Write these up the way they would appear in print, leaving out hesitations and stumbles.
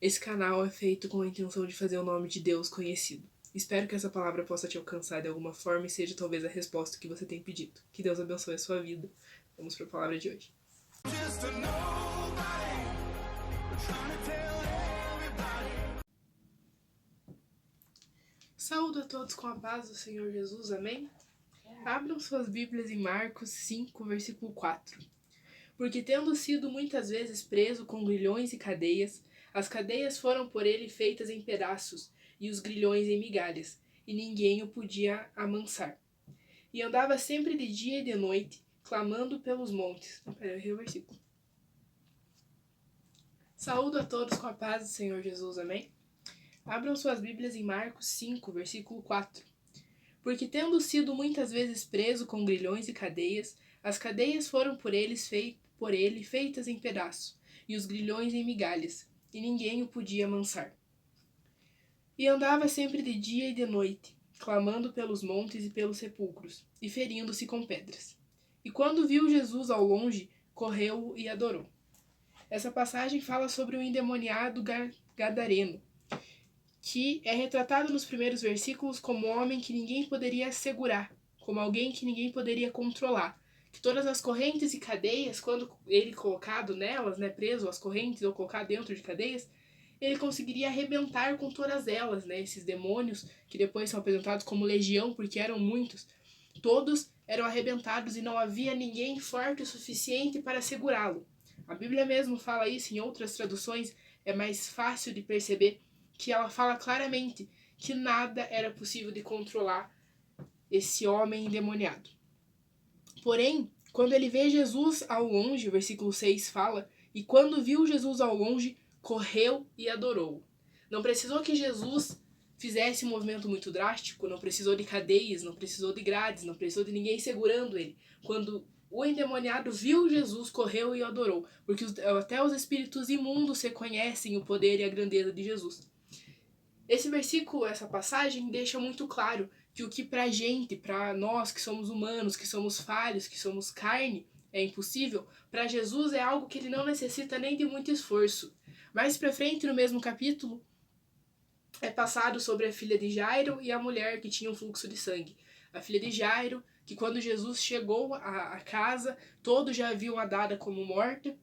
Esse canal é feito com a intenção de fazer o nome de Deus conhecido. Espero que essa palavra possa te alcançar de alguma forma e seja talvez a resposta que você tem pedido. Que Deus abençoe a sua vida. Vamos para a palavra de hoje. Saúdo a todos com a paz do Senhor Jesus, amém? Abram suas Bíblias em Marcos 5, versículo 4. Porque tendo sido muitas vezes preso com grilhões e cadeias, as cadeias foram por ele feitas em pedaços, e os grilhões em migalhas, e ninguém o podia amansar. E andava sempre de dia e de noite, clamando pelos montes. Peraí, o versículo. Saúdo a todos com a paz do Senhor Jesus, amém? Abram suas Bíblias em Marcos 5, versículo 4. Porque tendo sido muitas vezes preso com grilhões e cadeias, as cadeias foram por ele feitas em pedaços, e os grilhões em migalhas, e ninguém o podia amansar. E andava sempre de dia e de noite, clamando pelos montes e pelos sepulcros, e ferindo-se com pedras. E quando viu Jesus ao longe, correu e adorou. Essa passagem fala sobre o endemoniado gadareno, que é retratado nos primeiros versículos como um homem que ninguém poderia segurar, como alguém que ninguém poderia controlar. Que todas as correntes e cadeias, quando ele colocado nelas, preso às correntes ou colocado dentro de cadeias, ele conseguiria arrebentar com todas elas, esses demônios, que depois são apresentados como legião, porque eram muitos, todos eram arrebentados e não havia ninguém forte o suficiente para segurá-lo. A Bíblia mesmo fala isso, em outras traduções é mais fácil de perceber, que ela fala claramente que nada era possível de controlar esse homem endemoniado. Porém, quando ele vê Jesus ao longe, o versículo 6 fala, e quando viu Jesus ao longe, correu e adorou. Não precisou que Jesus fizesse um movimento muito drástico, não precisou de cadeias, não precisou de grades, não precisou de ninguém segurando ele. Quando o endemoniado viu Jesus, correu e adorou, porque até os espíritos imundos reconhecem o poder e a grandeza de Jesus. Esse versículo, essa passagem, deixa muito claro que o que pra gente, pra nós que somos humanos, que somos falhos, que somos carne, é impossível, pra Jesus é algo que ele não necessita nem de muito esforço. Mais pra frente, no mesmo capítulo, é passado sobre a filha de Jairo e a mulher que tinha um fluxo de sangue. A filha de Jairo, que quando Jesus chegou à casa, todos já haviam a dada como morta,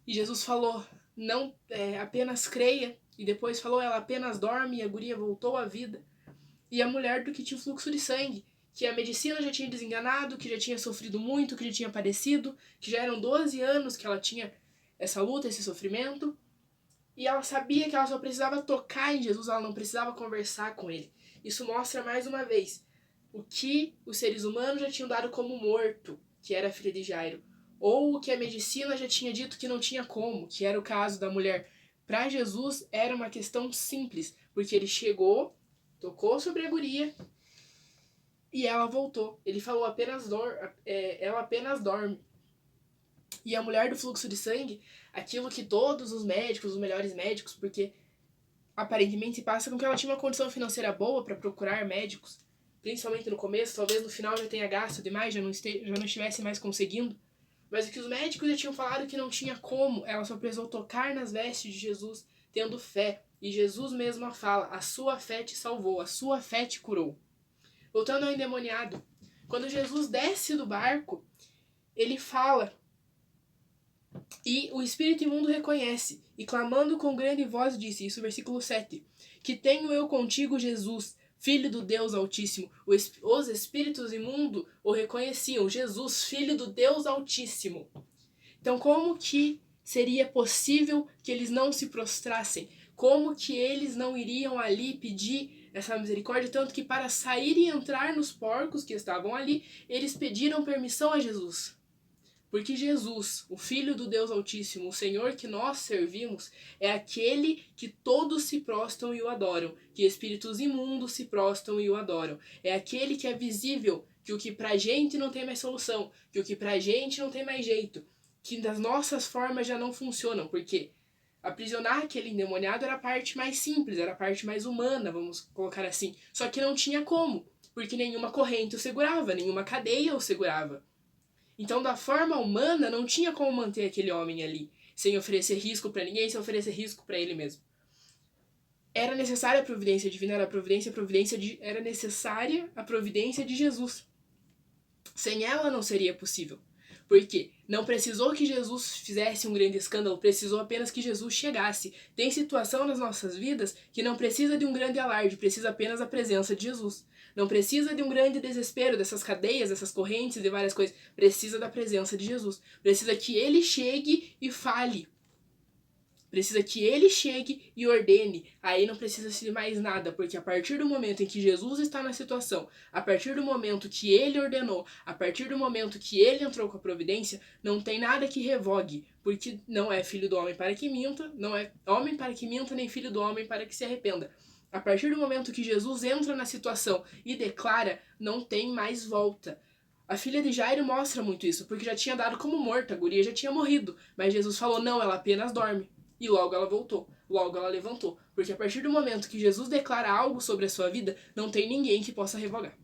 e Jesus falou, não, apenas creia, e depois falou, ela apenas dorme, e a guria voltou à vida. E a mulher do que tinha fluxo de sangue, que a medicina já tinha desenganado, que já tinha sofrido muito, que já tinha padecido, que já eram 12 anos que ela tinha essa luta, esse sofrimento, e ela sabia que ela só precisava tocar em Jesus, ela não precisava conversar com ele. Isso mostra mais uma vez o que os seres humanos já tinham dado como morto, que era a filha de Jairo, ou o que a medicina já tinha dito que não tinha como, que era o caso da mulher. Para Jesus era uma questão simples, porque ele chegou, tocou sobre a guria e ela voltou. Ele falou ela apenas dorme. E a mulher do fluxo de sangue, aquilo que todos os médicos, os melhores médicos, porque aparentemente se passa com que ela tinha uma condição financeira boa para procurar médicos, principalmente no começo, talvez no final já tenha gasto demais, já não estivesse mais conseguindo, mas o que os médicos já tinham falado que não tinha como, ela só precisou tocar nas vestes de Jesus, tendo fé, e Jesus mesmo fala, a sua fé te salvou, a sua fé te curou. Voltando ao endemoniado, quando Jesus desce do barco, ele fala, e o espírito imundo reconhece, e clamando com grande voz disse, isso versículo 7, que tenho eu contigo, Jesus, Filho do Deus Altíssimo. Os espíritos imundos o reconheciam, Jesus, Filho do Deus Altíssimo. Então como que seria possível que eles não se prostrassem? Como que eles não iriam ali pedir essa misericórdia? Tanto que para sair e entrar nos porcos que estavam ali, eles pediram permissão a Jesus. Porque Jesus, o Filho do Deus Altíssimo, o Senhor que nós servimos, é aquele que todos se prostram e o adoram, que espíritos imundos se prostram e o adoram. É aquele que é visível, que o que pra gente não tem mais solução, que o que pra gente não tem mais jeito, que das nossas formas já não funcionam, porque aprisionar aquele endemoniado era a parte mais simples, era a parte mais humana, vamos colocar assim. Só que não tinha como, porque nenhuma corrente o segurava, nenhuma cadeia o segurava. Então, da forma humana, não tinha como manter aquele homem ali. sem oferecer risco para ninguém, sem oferecer risco para ele mesmo. Era necessária a providência divina, era necessária a providência de Jesus. Sem ela não seria possível. Porque não precisou que Jesus fizesse um grande escândalo, precisou apenas que Jesus chegasse. Tem situação nas nossas vidas que não precisa de um grande alarde, precisa apenas da presença de Jesus. Não precisa de um grande desespero, dessas cadeias, dessas correntes e várias coisas. Precisa da presença de Jesus. Precisa que ele chegue e fale. Precisa que ele chegue e ordene. Aí não precisa de mais nada, porque a partir do momento em que Jesus está na situação, a partir do momento que ele ordenou, a partir do momento que ele entrou com a providência, não tem nada que revogue, porque não é filho do homem para que minta, não é homem para que minta, nem filho do homem para que se arrependa. A partir do momento que Jesus entra na situação e declara, não tem mais volta. A filha de Jairo mostra muito isso, porque já tinha dado como morta, a guria já tinha morrido, mas Jesus falou, não, ela apenas dorme. E logo ela voltou, logo ela levantou. Porque a partir do momento que Jesus declara algo sobre a sua vida, não tem ninguém que possa revogar.